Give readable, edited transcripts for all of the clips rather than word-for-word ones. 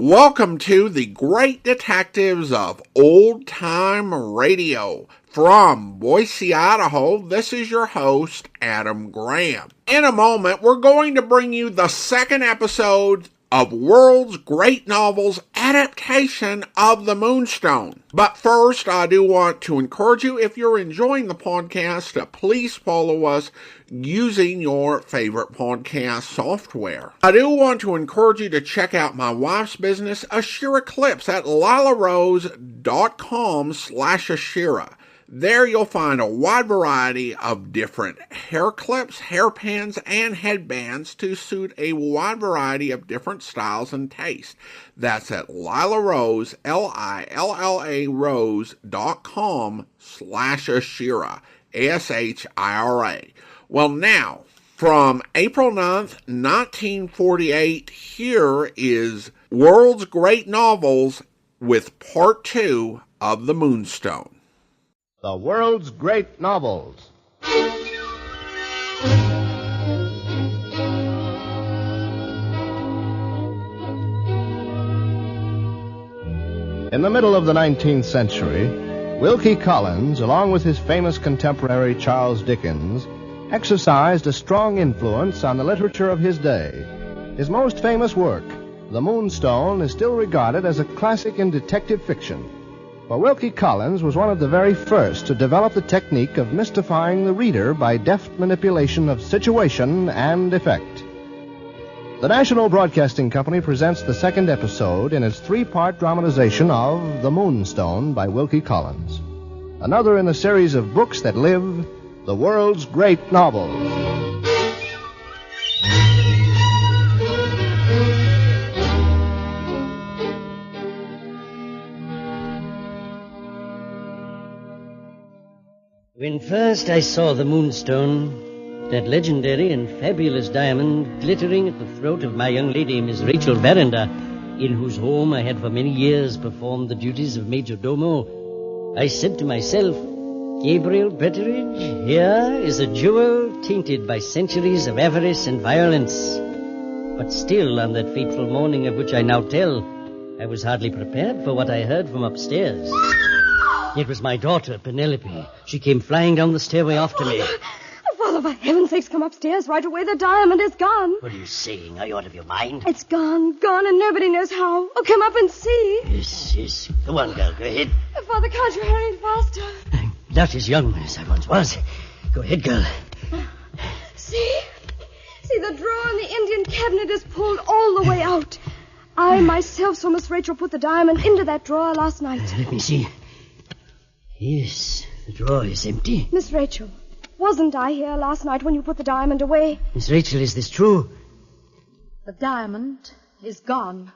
Welcome to the Great Detectives of Old Time Radio. From Boise, Idaho, this is your host, Adam Graham. In a moment, we're going to bring you the second episode of World's Great Novels adaptation of The Moonstone. But first, I do want to encourage you, if you're enjoying the podcast, to please follow us using your favorite podcast software. I do want to encourage you to check out my wife's business, Ashira Clips, at lilarose.com/Ashira. There you'll find a wide variety of different hair clips, hairpins, and headbands to suit a wide variety of different styles and tastes. That's at Lila Rose, Lilla Rose.com/Ashira, ASHIRA. Well, now, from April 9th, 1948, here is World's Great Novels with Part 2 of The Moonstone. The World's Great Novels. In the middle of the 19th century, Wilkie Collins, along with his famous contemporary Charles Dickens, exercised a strong influence on the literature of his day. His most famous work, The Moonstone, is still regarded as a classic in detective fiction. For Wilkie Collins was one of the very first to develop the technique of mystifying the reader by deft manipulation of situation and effect. The National Broadcasting Company presents the second episode in its three-part dramatization of The Moonstone by Wilkie Collins. Another in the series of books that live, The World's Great Novels. When first I saw the Moonstone, that legendary and fabulous diamond glittering at the throat of my young lady, Miss Rachel Verinder, in whose home I had for many years performed the duties of major domo, I said to myself, Gabriel Betteridge, here is a jewel tainted by centuries of avarice and violence. But still, on that fateful morning of which I now tell, I was hardly prepared for what I heard from upstairs. It was my daughter, Penelope. She came flying down the stairway after me. Father, for heaven's sakes, come upstairs right away. The diamond is gone. What are you saying? Are you out of your mind? It's gone, and nobody knows how. Oh, come up and see. Yes. Go on, girl. Go ahead. Father, can't you hurry it faster? I'm not as young as I once was. Go ahead, girl. See, the drawer in the Indian cabinet is pulled all the way out. I myself saw Miss Rachel put the diamond into that drawer last night. Let me see. Yes, the drawer is empty. Miss Rachel, wasn't I here last night when you put the diamond away? Miss Rachel, is this true? The diamond is gone.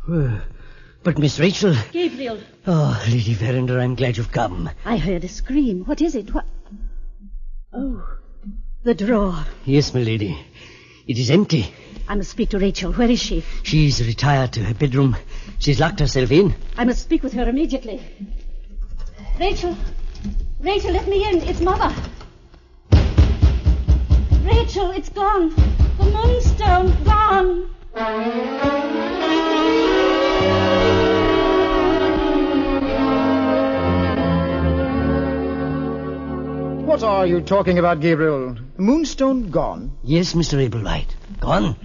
But Miss Rachel... Gabriel. Oh, Lady Verinder, I'm glad you've come. I heard a scream. What is it? What? Oh, the drawer. Yes, my lady. It is empty. I must speak to Rachel. Where is she? She's retired to her bedroom. She's locked herself in. I must speak with her immediately. Rachel, let me in. It's Mother. Rachel, it's gone. The Moonstone, gone. What are you talking about, Gabriel? The Moonstone gone? Yes, Mr. Ablewhite. Gone.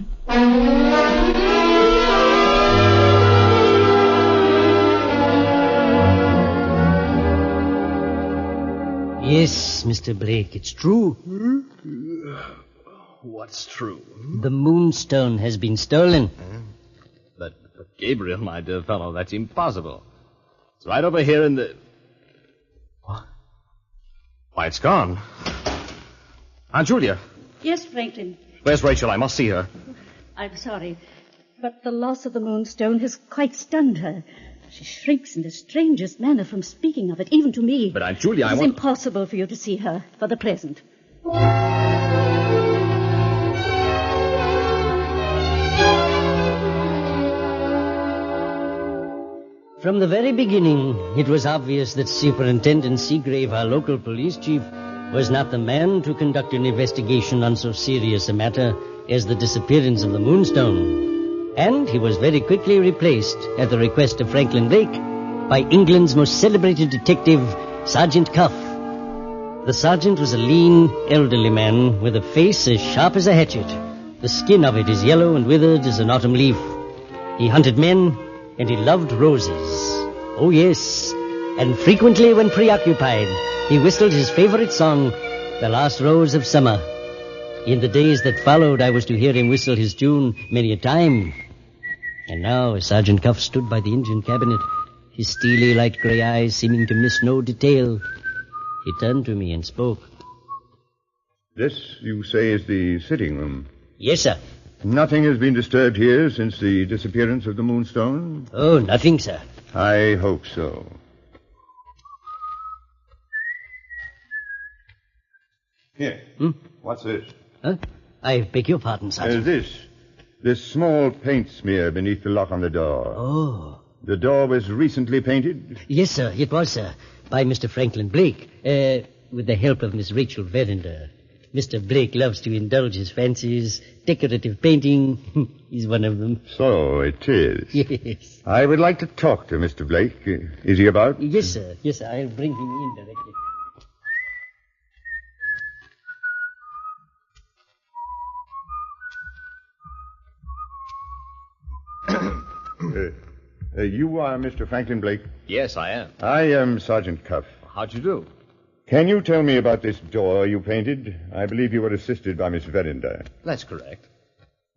Yes, Mr. Blake, it's true. What's true? The Moonstone has been stolen. But Gabriel, my dear fellow, that's impossible. It's right over here in the... What? Why, it's gone. Aunt Julia. Yes, Franklin. Where's Rachel? I must see her. I'm sorry, but the loss of the Moonstone has quite stunned her. She shrinks in the strangest manner from speaking of it, even to me. But Aunt Julia, It's impossible for you to see her for the present. From the very beginning, it was obvious that Superintendent Seagrave, our local police chief, was not the man to conduct an investigation on so serious a matter as the disappearance of the Moonstone. And he was very quickly replaced, at the request of Franklin Blake, by England's most celebrated detective, Sergeant Cuff. The sergeant was a lean, elderly man with a face as sharp as a hatchet. The skin of it as yellow and withered as an autumn leaf. He hunted men, and he loved roses. Oh, yes. And frequently, when preoccupied, he whistled his favorite song, The Last Rose of Summer. In the days that followed, I was to hear him whistle his tune many a time. And now, as Sergeant Cuff stood by the engine cabinet, his steely light gray eyes seeming to miss no detail, he turned to me and spoke. This, you say, is the sitting room? Yes, sir. Nothing has been disturbed here since the disappearance of the Moonstone? Oh, nothing, sir. I hope so. Here. What's this? Huh? I beg your pardon, Sergeant. This small paint smear beneath the lock on the door. Oh. The door was recently painted? Yes, sir, it was, sir. By Mr. Franklin Blake, with the help of Miss Rachel Verinder. Mr. Blake loves to indulge his fancies. Decorative painting, he's one of them. So it is. Yes. I would like to talk to Mr. Blake. Is he about? Yes, sir. Yes, sir. I'll bring him in directly. You are Mr. Franklin Blake? Yes, I am. I am Sergeant Cuff. How'd you do? Can you tell me about this door you painted? I believe you were assisted by Miss Verinder. That's correct.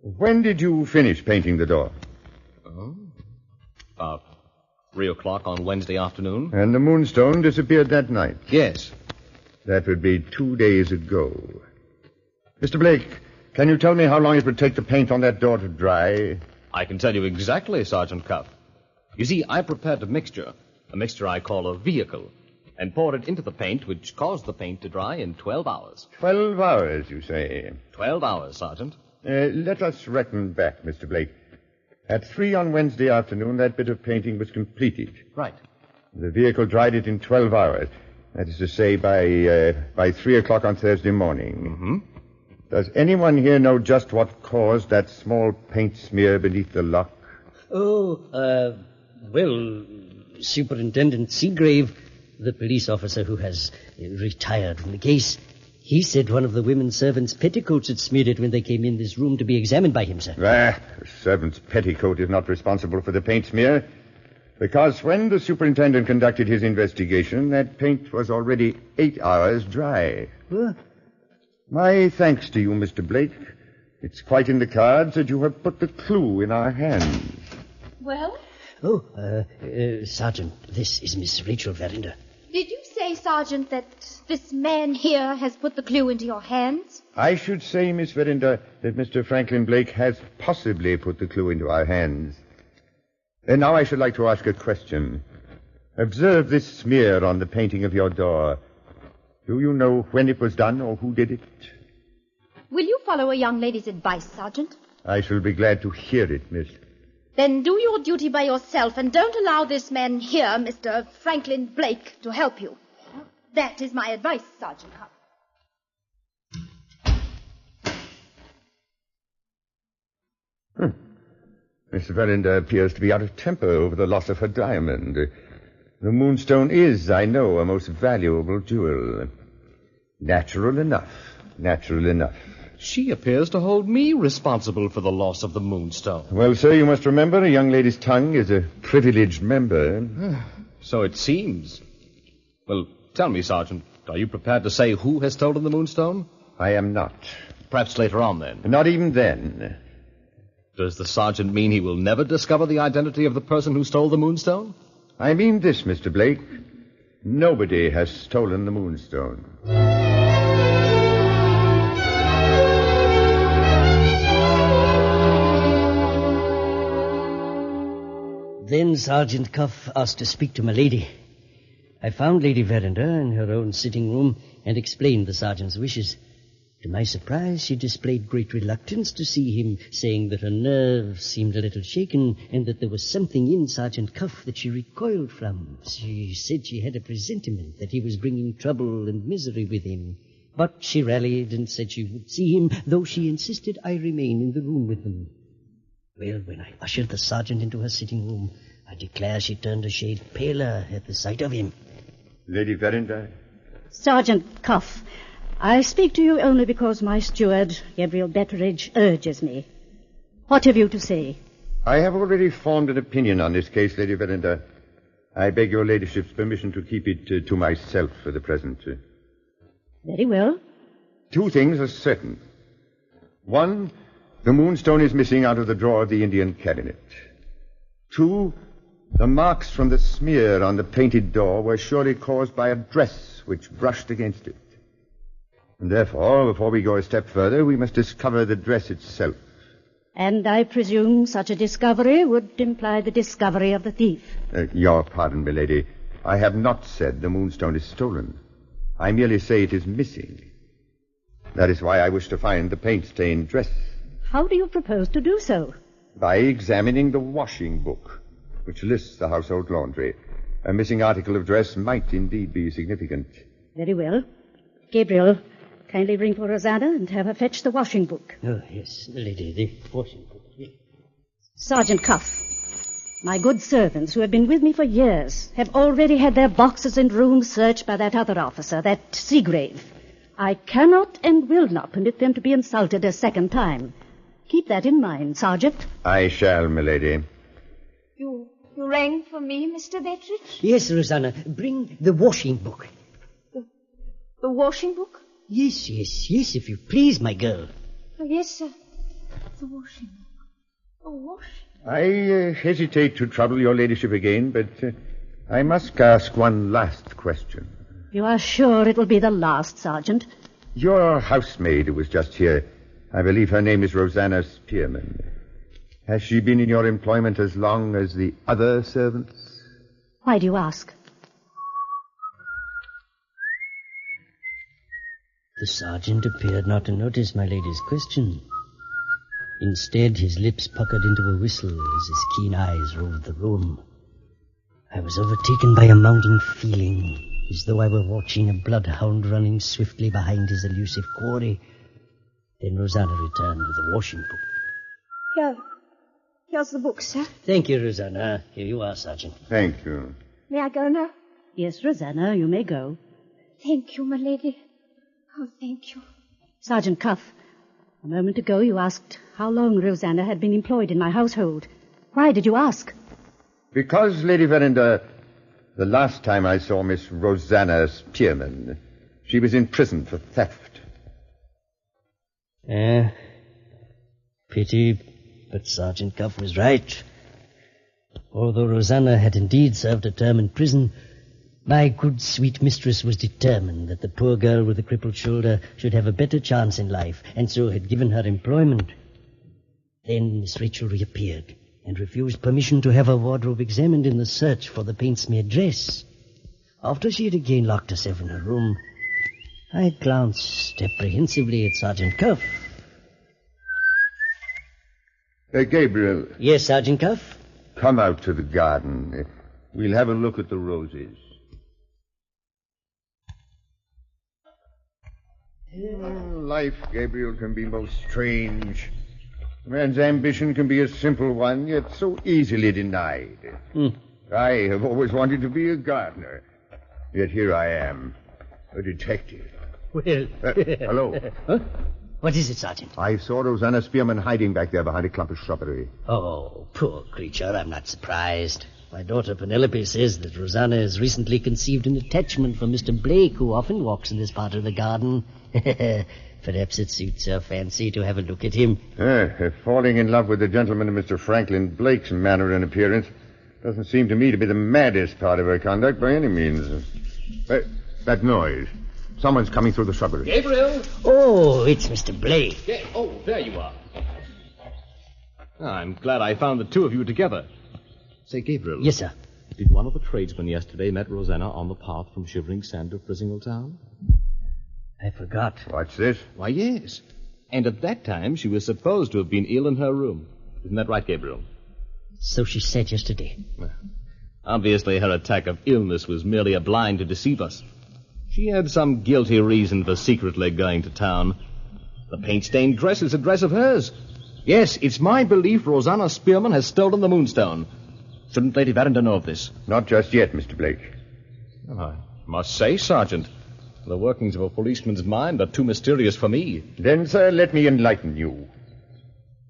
When did you finish painting the door? About 3 o'clock on Wednesday afternoon. And the Moonstone disappeared that night? Yes. That would be 2 days ago. Mr. Blake, can you tell me how long it would take the paint on that door to dry? I can tell you exactly, Sergeant Cuff. You see, I prepared a mixture I call a vehicle, and poured it into the paint, which caused the paint to dry in 12 hours. 12 hours, you say? 12 hours, Sergeant. Let us reckon back, Mr. Blake. At 3 on Wednesday afternoon, that bit of painting was completed. Right. The vehicle dried it in 12 hours. That is to say, by 3 o'clock on Thursday morning. Mm-hmm. Does anyone here know just what caused that small paint smear beneath the lock? Oh, well, Superintendent Seagrave, the police officer who has retired from the case, he said one of the women servants' petticoats had smeared it when they came in this room to be examined by him, sir. The servant's petticoat is not responsible for the paint smear, because when the superintendent conducted his investigation, that paint was already 8 hours dry. Huh? My thanks to you, Mr. Blake. It's quite in the cards that you have put the clue in our hands. Well? Oh, Sergeant, this is Miss Rachel Verinder. Did you say, Sergeant, that this man here has put the clue into your hands? I should say, Miss Verinder, that Mr. Franklin Blake has possibly put the clue into our hands. And now I should like to ask a question. Observe this smear on the painting of your door. Do you know when it was done or who did it? Will you follow a young lady's advice, Sergeant? I shall be glad to hear it, miss. Then do your duty by yourself and don't allow this man here, Mr. Franklin Blake, to help you. That is my advice, Sergeant Huff. Miss Verinder appears to be out of temper over the loss of her diamond. The Moonstone is, I know, a most valuable jewel. Natural enough. She appears to hold me responsible for the loss of the Moonstone. Well, sir, you must remember a young lady's tongue is a privileged member. So it seems. Well, tell me, Sergeant, are you prepared to say who has stolen the Moonstone? I am not. Perhaps later on, then. Not even then. Does the sergeant mean he will never discover the identity of the person who stole the Moonstone? I mean this, Mr. Blake. Nobody has stolen the Moonstone. Then Sergeant Cuff asked to speak to my lady. I found Lady Verinder in her own sitting room and explained the sergeant's wishes. To my surprise, she displayed great reluctance to see him, saying that her nerves seemed a little shaken and that there was something in Sergeant Cuff that she recoiled from. She said she had a presentiment that he was bringing trouble and misery with him. But she rallied and said she would see him, though she insisted I remain in the room with them. Well, when I ushered the sergeant into her sitting room, I declare she turned a shade paler at the sight of him. Lady Verinder? Sergeant Cuff, I speak to you only because my steward, Gabriel Betteridge, urges me. What have you to say? I have already formed an opinion on this case, Lady Verinder. I beg your ladyship's permission to keep it to myself for the present. Very well. 2 things are certain. 1, the moonstone is missing out of the drawer of the Indian cabinet. 2, the marks from the smear on the painted door were surely caused by a dress which brushed against it. And therefore, before we go a step further, we must discover the dress itself. And I presume such a discovery would imply the discovery of the thief. Your pardon, milady. I have not said the moonstone is stolen. I merely say it is missing. That is why I wish to find the paint-stained dress. How do you propose to do so? By examining the washing book, which lists the household laundry. A missing article of dress might indeed be significant. Very well. Gabriel, kindly ring for Rosanna and have her fetch the washing book. Oh, yes, lady, the washing book. Yes. Sergeant Cuff, my good servants who have been with me for years have already had their boxes and rooms searched by that other officer, that Seagrave. I cannot and will not permit them to be insulted a second time. Keep that in mind, Sergeant. I shall, milady. You rang for me, Mr. Betteridge? Yes, Rosanna, bring the washing book. The washing book? Yes, if you please, my girl. Oh, yes, sir. The washing book. The washing. I hesitate to trouble your ladyship again, but I must ask one last question. You are sure it will be the last, Sergeant? Your housemaid who was just here, I believe her name is Rosanna Spearman. Has she been in your employment as long as the other servants? Why do you ask? The sergeant appeared not to notice my lady's question. Instead, his lips puckered into a whistle as his keen eyes roved the room. I was overtaken by a mounting feeling, as though I were watching a bloodhound running swiftly behind his elusive quarry. Then Rosanna returned with the washing book. Here's the book, sir. Thank you, Rosanna. Here you are, Sergeant. Thank you. May I go now? Yes, Rosanna, you may go. Thank you, my lady. Oh, thank you. Sergeant Cuff, a moment ago you asked how long Rosanna had been employed in my household. Why did you ask? Because, Lady Verinder, the last time I saw Miss Rosanna Spearman, she was in prison for theft. Pity, but Sergeant Cuff was right. Although Rosanna had indeed served a term in prison, my good sweet mistress was determined that the poor girl with the crippled shoulder should have a better chance in life, and so had given her employment. Then Miss Rachel reappeared and refused permission to have her wardrobe examined in the search for the paint-smeared dress. After she had again locked herself in her room, I glanced apprehensively at Sergeant Cuff. Gabriel. Yes, Sergeant Cuff? Come out to the garden. We'll have a look at the roses. Life, Gabriel, can be most strange. A man's ambition can be a simple one, yet so easily denied. I have always wanted to be a gardener. Yet here I am, a detective. Well... Hello. Huh? What is it, Sergeant? I saw Rosanna Spearman hiding back there behind a clump of shrubbery. Oh, poor creature, I'm not surprised. My daughter Penelope says that Rosanna has recently conceived an attachment for Mr. Blake, who often walks in this part of the garden. Perhaps it suits her fancy to have a look at him. Falling in love with the gentleman of Mr. Franklin Blake's manner and appearance doesn't seem to me to be the maddest part of her conduct by any means. That noise. Someone's coming through the shrubbery. Gabriel! Oh, it's Mr. Blake. Yeah. Oh, there you are. I'm glad I found the two of you together. Say, Gabriel. Yes, sir. Did one of the tradesmen yesterday met Rosanna on the path from Shivering Sand to Frizinghall Town? I forgot. What's this? Why, yes. And at that time, she was supposed to have been ill in her room. Isn't that right, Gabriel? So she said yesterday. Well, obviously, her attack of illness was merely a blind to deceive us. She had some guilty reason for secretly going to town. The paint-stained dress is a dress of hers. Yes, it's my belief Rosanna Spearman has stolen the Moonstone. Shouldn't Lady Verinder know of this? Not just yet, Mr. Blake. Well, I must say, Sergeant, the workings of a policeman's mind are too mysterious for me. Then, sir, let me enlighten you.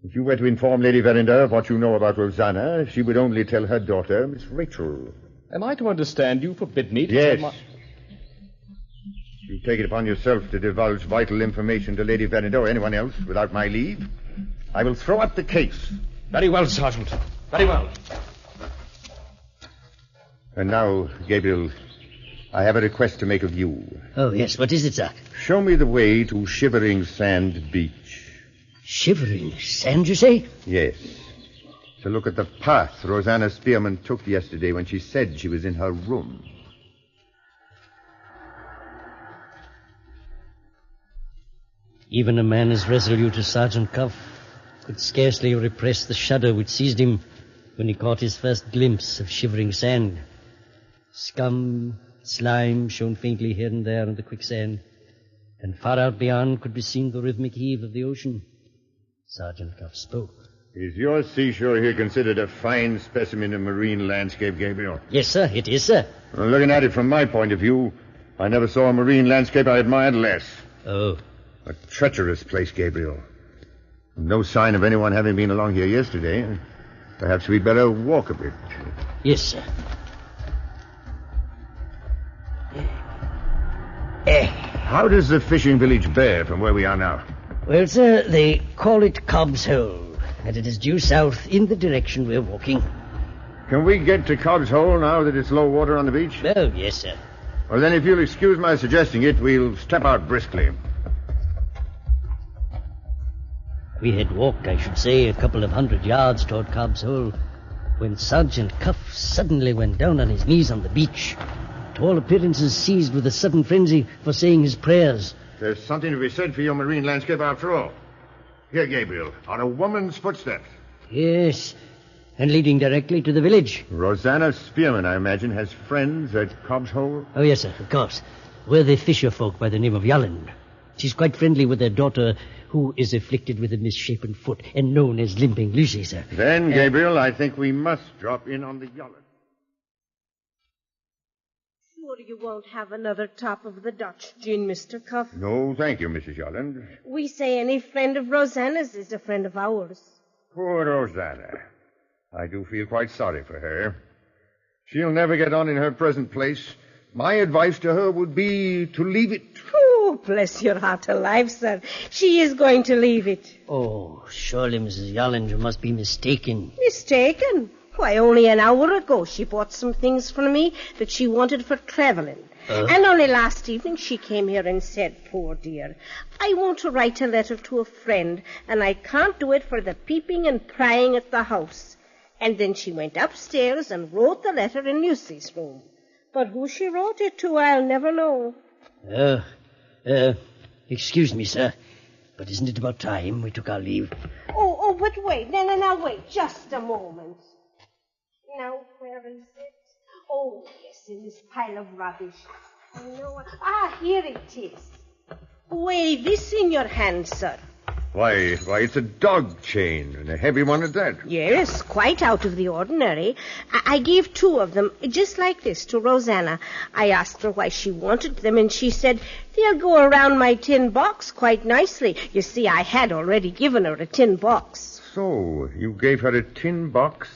If you were to inform Lady Verinder of what you know about Rosanna, she would only tell her daughter, Miss Rachel. Am I to understand you forbid me to Yes. tell my... You take it upon yourself to divulge vital information to Lady Verinder or anyone else without my leave, I will throw up the case. Very well, Sergeant. Very well. And now, Gabriel, I have a request to make of you. Oh, yes. What is it, sir? Show me the way to Shivering Sand Beach. Shivering Sand, you say? Yes. To look at the path Rosanna Spearman took yesterday when she said she was in her room. Even a man as resolute as Sergeant Cuff could scarcely repress the shudder which seized him when he caught his first glimpse of Shivering Sand. Scum, slime shone faintly here and there on the quicksand, and far out beyond could be seen the rhythmic heave of the ocean. Sergeant Cuff spoke. Is your seashore here considered a fine specimen of marine landscape, Gabriel? Yes, sir, it is, sir. Well, looking at it from my point of view, I never saw a marine landscape I admired less. Oh. A treacherous place, Gabriel. No sign of anyone having been along here yesterday. Perhaps we'd better walk a bit. Yes, sir. How does the fishing village bear from where we are now? Well, sir, they call it Cobb's Hole, and it is due south in the direction we're walking. Can we get to Cobb's Hole now that it's low water on the beach? Oh, yes, sir. Well, then, if you'll excuse my suggesting it, we'll step out briskly. We had walked, I should say, a couple of 100 yards toward Cobb's Hole when Sergeant Cuff suddenly went down on his knees on the beach, to all appearances seized with a sudden frenzy for saying his prayers. There's something to be said for your marine landscape after all. Here, Gabriel, are a woman's footsteps. Yes, and leading directly to the village. Rosanna Spearman, I imagine, has friends at Cobb's Hole? Oh, yes, sir, of course. Worthy fisher folk by the name of Yolland. She's quite friendly with their daughter, who is afflicted with a misshapen foot and known as Limping Lucy, sir. Then, Gabriel, I think we must drop in on the Yolland. Sure you won't have another top of the Dutch gin, Mr. Cuff? No, thank you, Mrs. Yolland. We say any friend of Rosanna's is a friend of ours. Poor Rosanna. I do feel quite sorry for her. She'll never get on in her present place. My advice to her would be to leave it. Oh, bless your heart alive, sir. She is going to leave it. Oh, surely, Mrs. Yolland, you must be mistaken. Mistaken? Why, only an hour ago she bought some things from me that she wanted for traveling. And only last evening she came here and said, poor dear, I want to write a letter to a friend, and I can't do it for the peeping and prying at the house. And then she went upstairs and wrote the letter in Lucy's room. But who she wrote it to, I'll never know. Excuse me, sir, but isn't it about time we took our leave? Oh, but wait. Now, wait. Just a moment. Now, where is it? Oh, yes, in this pile of rubbish. I know. Here it is. Weigh this in your hand, sir. Why, it's a dog chain, and a heavy one at that. Yes, quite out of the ordinary. I gave 2 of them, just like this, to Rosanna. I asked her why she wanted them, and she said, they'll go around my tin box quite nicely. You see, I had already given her a tin box. So, you gave her a tin box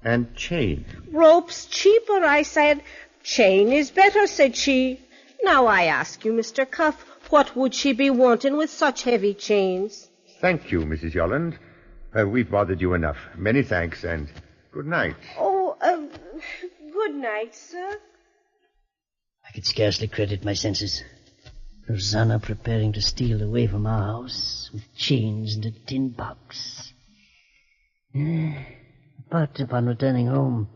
and chain. Rope's cheaper, I said. Chain is better, said she. Now I ask you, Mr. Cuff, what would she be wanting with such heavy chains? Thank you, Mrs. Yolland. We've bothered you enough. Many thanks, and good night. Oh, good night, sir. I could scarcely credit my senses. Rosanna preparing to steal away from our house with chains and a tin box. But upon returning home,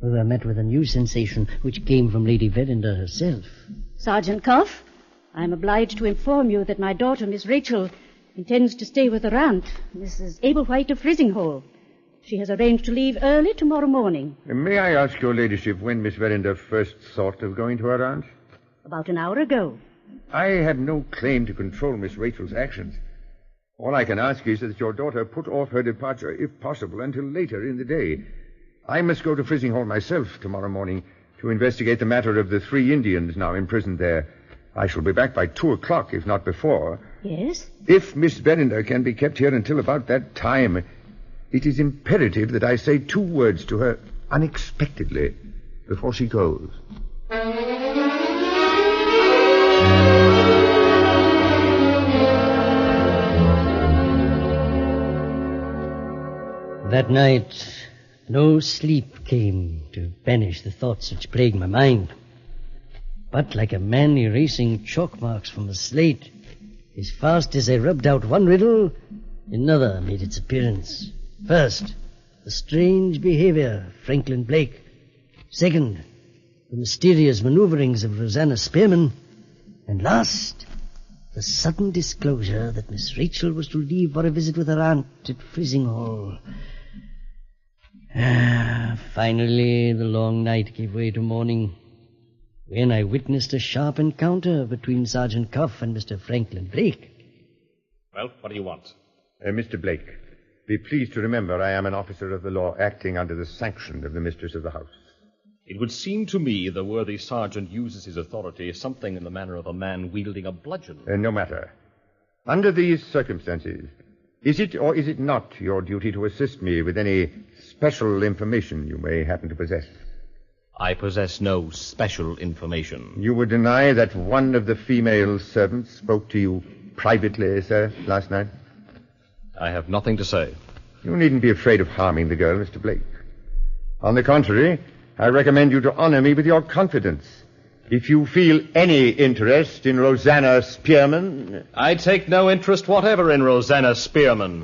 we were met with a new sensation which came from Lady Verinder herself. Sergeant Cuff, I'm obliged to inform you that my daughter, Miss Rachel, intends to stay with her aunt, Mrs. Ablewhite of Frizinghall. She has arranged to leave early tomorrow morning. May I ask your ladyship when Miss Verinder first thought of going to her aunt? About an hour ago. I have no claim to control Miss Rachel's actions. All I can ask is that your daughter put off her departure, if possible, until later in the day. I must go to Frizinghall myself tomorrow morning to investigate the matter of the 3 Indians now imprisoned there. I shall be back by 2 o'clock, if not before. Yes? If Miss Verinder can be kept here until about that time, it is imperative that I say 2 words to her unexpectedly before she goes. That night, no sleep came to banish the thoughts which plagued my mind. But like a man erasing chalk marks from a slate, as fast as I rubbed out one riddle, another made its appearance. First, the strange behavior of Franklin Blake. Second, the mysterious maneuverings of Rosanna Spearman. And last, the sudden disclosure that Miss Rachel was to leave for a visit with her aunt at Frizinghall. Finally, the long night gave way to morning, when I witnessed a sharp encounter between Sergeant Cuff and Mr. Franklin Blake. Well, what do you want? Mr. Blake, be pleased to remember I am an officer of the law acting under the sanction of the mistress of the house. It would seem to me the worthy sergeant uses his authority something in the manner of a man wielding a bludgeon. No matter. Under these circumstances, is it or is it not your duty to assist me with any special information you may happen to possess? I possess no special information. You would deny that one of the female servants spoke to you privately, sir, last night? I have nothing to say. You needn't be afraid of harming the girl, Mr. Blake. On the contrary, I recommend you to honor me with your confidence. If you feel any interest in Rosanna Spearman... I take no interest whatever in Rosanna Spearman.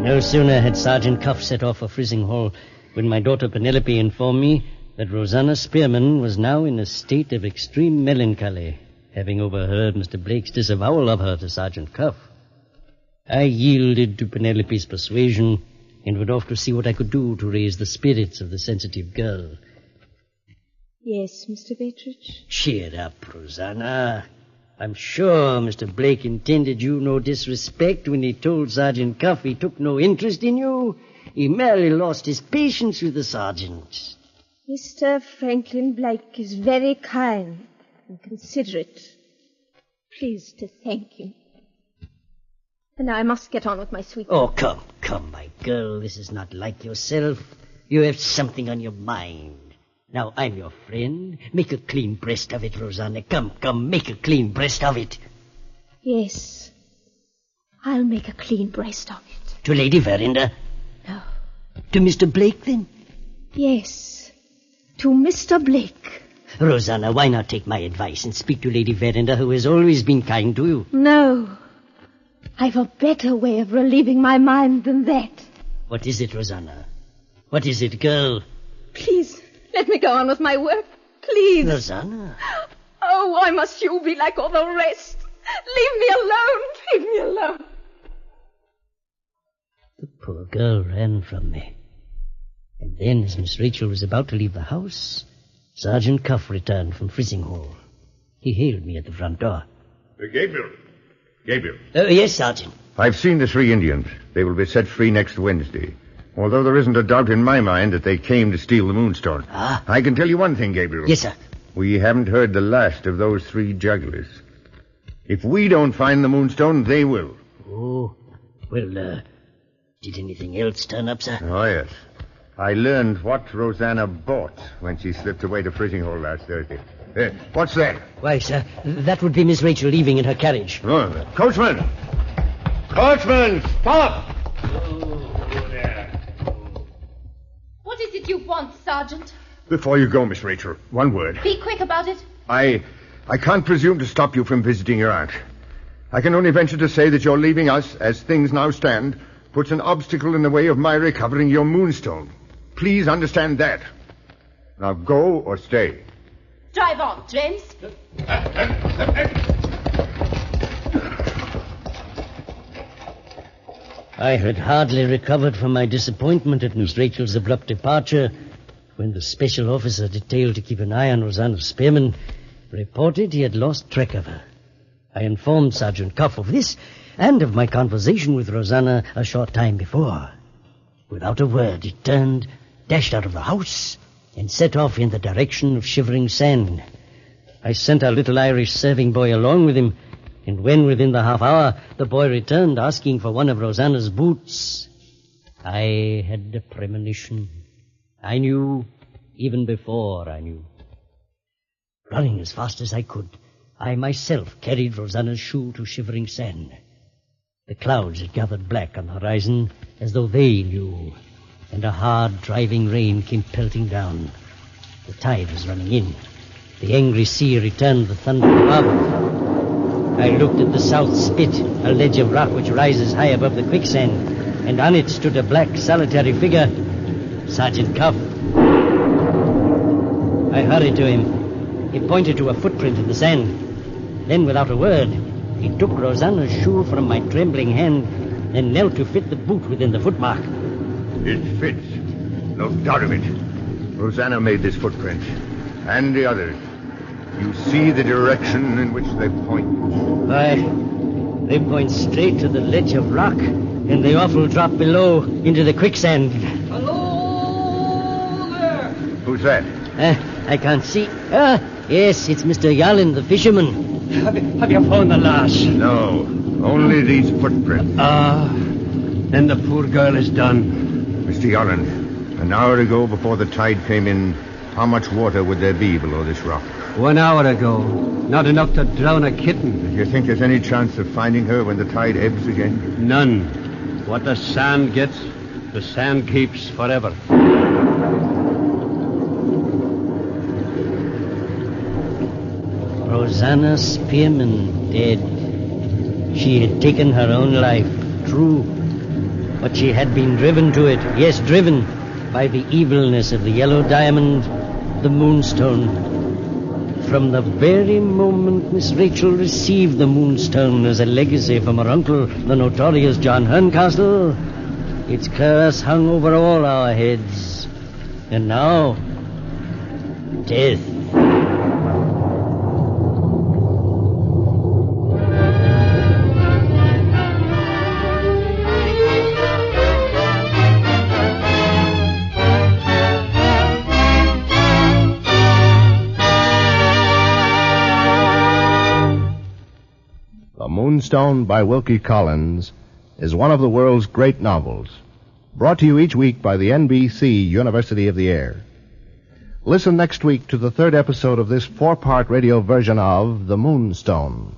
No sooner had Sergeant Cuff set off for Frizinghall when my daughter Penelope informed me that Rosanna Spearman was now in a state of extreme melancholy, having overheard Mr. Blake's disavowal of her to Sergeant Cuff. I yielded to Penelope's persuasion and went off to see what I could do to raise the spirits of the sensitive girl. Yes, Mr. Bettridge? Cheer up, Rosanna. I'm sure Mr. Blake intended you no disrespect when he told Sergeant Cuff he took no interest in you. He merely lost his patience with the sergeant. Mr. Franklin Blake is very kind and considerate. Pleased to thank him. And now I must get on with my sweet... Oh, come, my girl. This is not like yourself. You have something on your mind. Now, I'm your friend. Make a clean breast of it, Rosanna. Come, make a clean breast of it. Yes. I'll make a clean breast of it. To Lady Verinder? No. To Mr. Blake, then? Yes. To Mr. Blake. Rosanna, why not take my advice and speak to Lady Verinder, who has always been kind to you? No. I've a better way of relieving my mind than that. What is it, Rosanna? What is it, girl? Please, let me go on with my work. Please. Rosanna. Oh, why must you be like all the rest? Leave me alone. Leave me alone. The poor girl ran from me. And then, as Miss Rachel was about to leave the house, Sergeant Cuff returned from Frizinghall. He hailed me at the front door. Gabriel. Yes, Sergeant. I've seen the 3 Indians. They will be set free next Wednesday. Although there isn't a doubt in my mind that they came to steal the Moonstone. Ah? I can tell you one thing, Gabriel. Yes, sir. We haven't heard the last of those 3 jugglers. If we don't find the Moonstone, they will. Oh, well, did anything else turn up, sir? Oh, yes. I learned what Rosanna bought when she slipped away to Frizinghall last Thursday. What's that? Why, sir, that would be Miss Rachel leaving in her carriage. Oh, Coachman! Coachman, stop! What is it you want, Sergeant? Before you go, Miss Rachel, one word. Be quick about it. I can't presume to stop you from visiting your aunt. I can only venture to say that your leaving us, as things now stand, puts an obstacle in the way of my recovering your Moonstone. Please understand that. Now go or stay. Drive on, James. I had hardly recovered from my disappointment at Miss Rachel's abrupt departure when the special officer detailed to keep an eye on Rosanna Spearman reported he had lost track of her. I informed Sergeant Cuff of this and of my conversation with Rosanna a short time before. Without a word, he turned, dashed out of the house, and set off in the direction of Shivering Sand. I sent our little Irish serving boy along with him, and when within the half hour the boy returned asking for one of Rosanna's boots, I had a premonition. I knew even before I knew. Running as fast as I could, I myself carried Rosanna's shoe to Shivering Sand. The clouds had gathered black on the horizon as though they knew, and a hard driving rain came pelting down. The tide was running in. The angry sea returned the thunder above. I looked at the south spit, a ledge of rock which rises high above the quicksand, and on it stood a black, solitary figure, Sergeant Cuff. I hurried to him. He pointed to a footprint in the sand. Then, without a word, he took Rosanna's shoe from my trembling hand and knelt to fit the boot within the footmark. It fits. No doubt of it. Rosanna made this footprint. And the others. You see the direction in which they point? Why, they point straight to the ledge of rock and the awful drop below into the quicksand. Hello there! Who's that? I can't see. Yes, it's Mr. Yallen, the fisherman. Have you found the lass? No, only these footprints. Then the poor girl is done. Mr. Yallen, an hour ago before the tide came in, how much water would there be below this rock? 1 hour ago. Not enough to drown a kitten. Do you think there's any chance of finding her when the tide ebbs again? None. What the sand gets, the sand keeps forever. Rosanna Spearman dead. She had taken her own life, true. But she had been driven to it, yes, driven, by the evilness of the yellow diamond, the Moonstone. From the very moment Miss Rachel received the Moonstone as a legacy from her uncle, the notorious John Herncastle, its curse hung over all our heads. And now, death. Moonstone by Wilkie Collins is one of the world's great novels, brought to you each week by the NBC University of the Air. Listen next week to the third episode of this 4-part radio version of The Moonstone.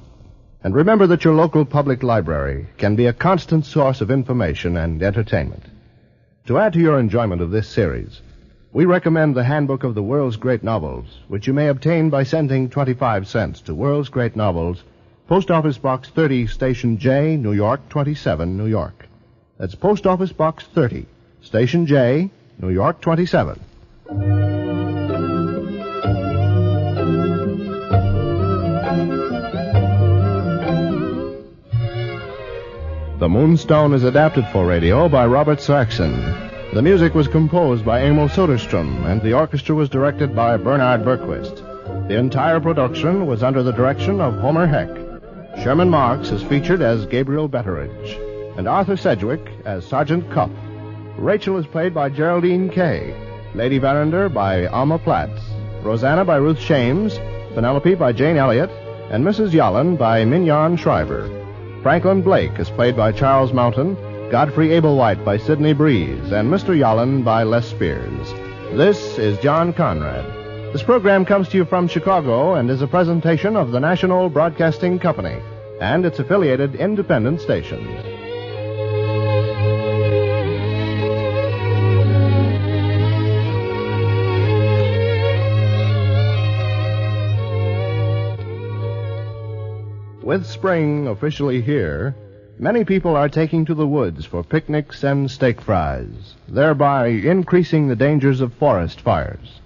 And remember that your local public library can be a constant source of information and entertainment. To add to your enjoyment of this series, we recommend the Handbook of the World's Great Novels, which you may obtain by sending 25 cents to World's Great Novels, Post Office Box 30, Station J, New York 27, New York. That's Post Office Box 30, Station J, New York 27. The Moonstone is adapted for radio by Robert Saxon. The music was composed by Emil Soderstrom, and the orchestra was directed by Bernard Berquist. The entire production was under the direction of Homer Heck. Sherman Marks is featured as Gabriel Betteridge, and Arthur Sedgwick as Sergeant Cuff. Rachel is played by Geraldine Kay, Lady Verinder by Alma Platts, Rosanna by Ruth Shames, Penelope by Jane Elliott, and Mrs. Yallen by Mignon Shriver. Franklin Blake is played by Charles Mountain, Godfrey Ablewhite by Sidney Breeze, and Mr. Yallen by Les Spears. This is John Conrad. This program comes to you from Chicago and is a presentation of the National Broadcasting Company and its affiliated independent stations. With spring officially here, many people are taking to the woods for picnics and steak fries, thereby increasing the dangers of forest fires.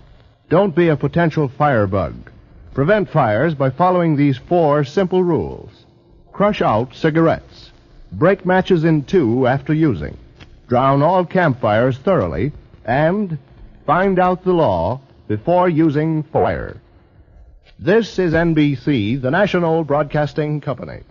Don't be a potential firebug. Prevent fires by following these 4 simple rules. Crush out cigarettes. break matches in two after using, drown all campfires thoroughly, and find out the law before using fire. This is NBC, the National Broadcasting Company.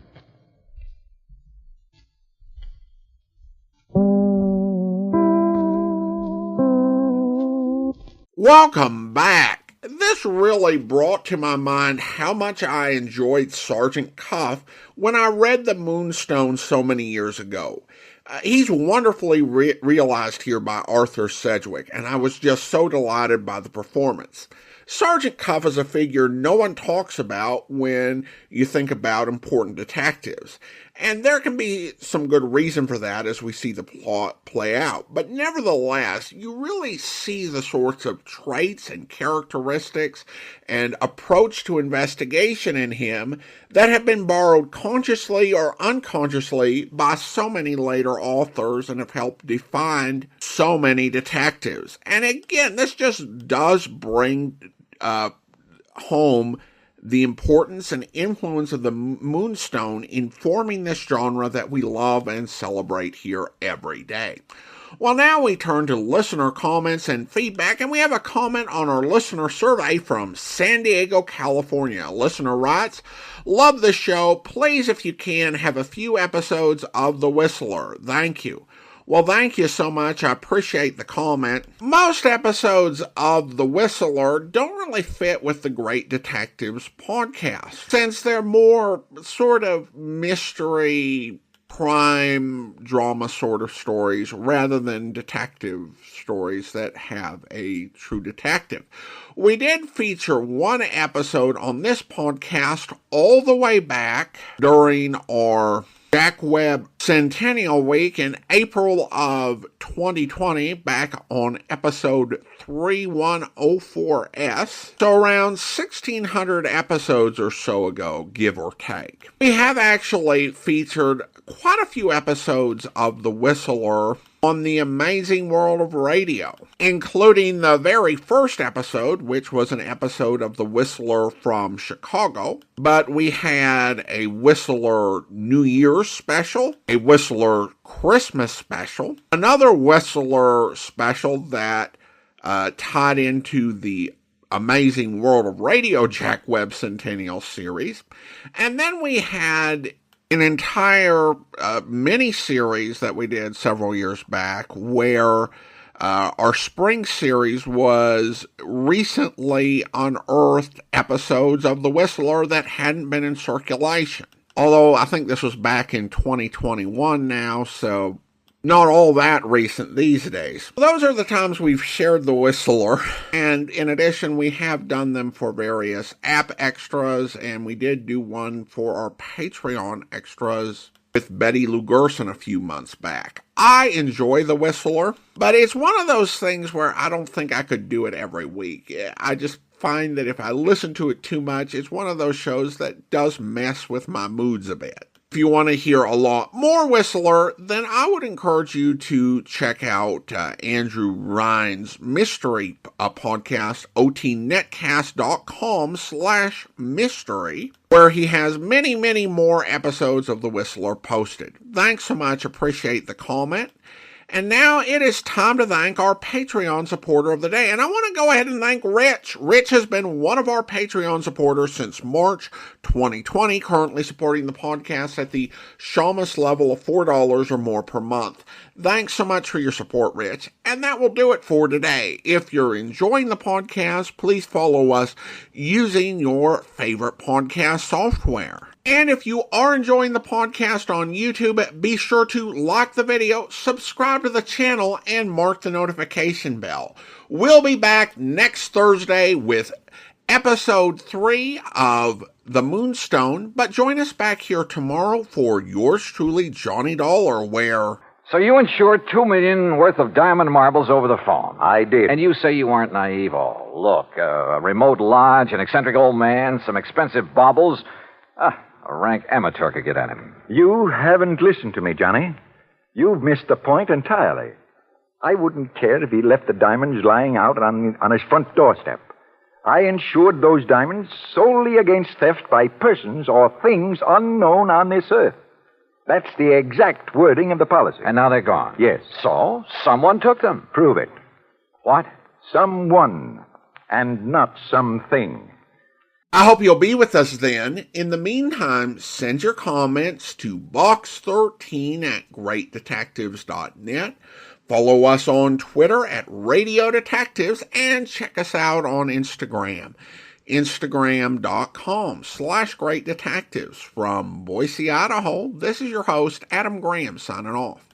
Welcome back. This really brought to my mind how much I enjoyed Sergeant Cuff when I read The Moonstone so many years ago. He's wonderfully realized here by Arthur Sedgwick, and I was just so delighted by the performance. Sergeant Cuff is a figure no one talks about when you think about important detectives. And there can be some good reason for that as we see the plot play out. But nevertheless, you really see the sorts of traits and characteristics and approach to investigation in him that have been borrowed consciously or unconsciously by so many later authors and have helped define so many detectives. And again, this just does bring home the importance and influence of the Moonstone in forming this genre that we love and celebrate here every day. Well, now we turn to listener comments and feedback, and we have a comment on our listener survey from San Diego, California. A listener writes, "Love the show. Please, if you can, have a few episodes of The Whistler. Thank you." Well, thank you so much. I appreciate the comment. Most episodes of The Whistler don't really fit with the Great Detectives podcast, since they're more sort of mystery, crime, drama sort of stories, rather than detective stories that have a true detective. We did feature one episode on this podcast all the way back during our Jack Webb Centennial Week in April of 2020, back on episode 3104S, so around 1,600 episodes or so ago, give or take. We have actually featured quite a few episodes of The Whistler on the Amazing World of Radio, including the very first episode, which was an episode of The Whistler from Chicago. But we had a Whistler New Year's special, a Whistler Christmas special, another Whistler special that tied into the Amazing World of Radio Jack Webb Centennial series. And then we had an entire mini-series that we did several years back where our spring series was recently unearthed episodes of The Whistler that hadn't been in circulation. Although I think this was back in 2021 now, so not all that recent these days. Those are the times we've shared The Whistler, and in addition, we have done them for various app extras, and we did do one for our Patreon extras with Betty Lou Gerson a few months back. I enjoy The Whistler, but it's one of those things where I don't think I could do it every week. I just find that if I listen to it too much, it's one of those shows that does mess with my moods a bit. If you want to hear a lot more Whistler, then I would encourage you to check out Andrew Ryan's mystery podcast, otnetcast.com/mystery, where he has many, many more episodes of The Whistler posted. Thanks so much. Appreciate the comment. And now it is time to thank our Patreon supporter of the day. And I want to go ahead and thank Rich. Rich has been one of our Patreon supporters since March 2020, currently supporting the podcast at the Shamus level of $4 or more per month. Thanks so much for your support, Rich. And that will do it for today. If you're enjoying the podcast, please follow us using your favorite podcast software. And if you are enjoying the podcast on YouTube, be sure to like the video, subscribe to the channel, and mark the notification bell. We'll be back next Thursday with episode 3 of The Moonstone, but join us back here tomorrow for yours truly, Johnny Dollar, where... So you insured $2 million worth of diamond marbles over the phone. I did. And you say you weren't naive. Oh, look, a remote lodge, an eccentric old man, some expensive baubles. A rank amateur could get at him. You haven't listened to me, Johnny. You've missed the point entirely. I wouldn't care if he left the diamonds lying out on his front doorstep. I insured those diamonds solely against theft by persons or things unknown on this earth. That's the exact wording of the policy. And now they're gone. Yes. So, someone took them. Prove it. What? Someone, and not something. I hope you'll be with us then. In the meantime, send your comments to box13@greatdetectives.net. Follow us on Twitter at Radio Detectives and check us out on Instagram. Instagram.com/Great Detectives. From Boise, Idaho, this is your host, Adam Graham, signing off.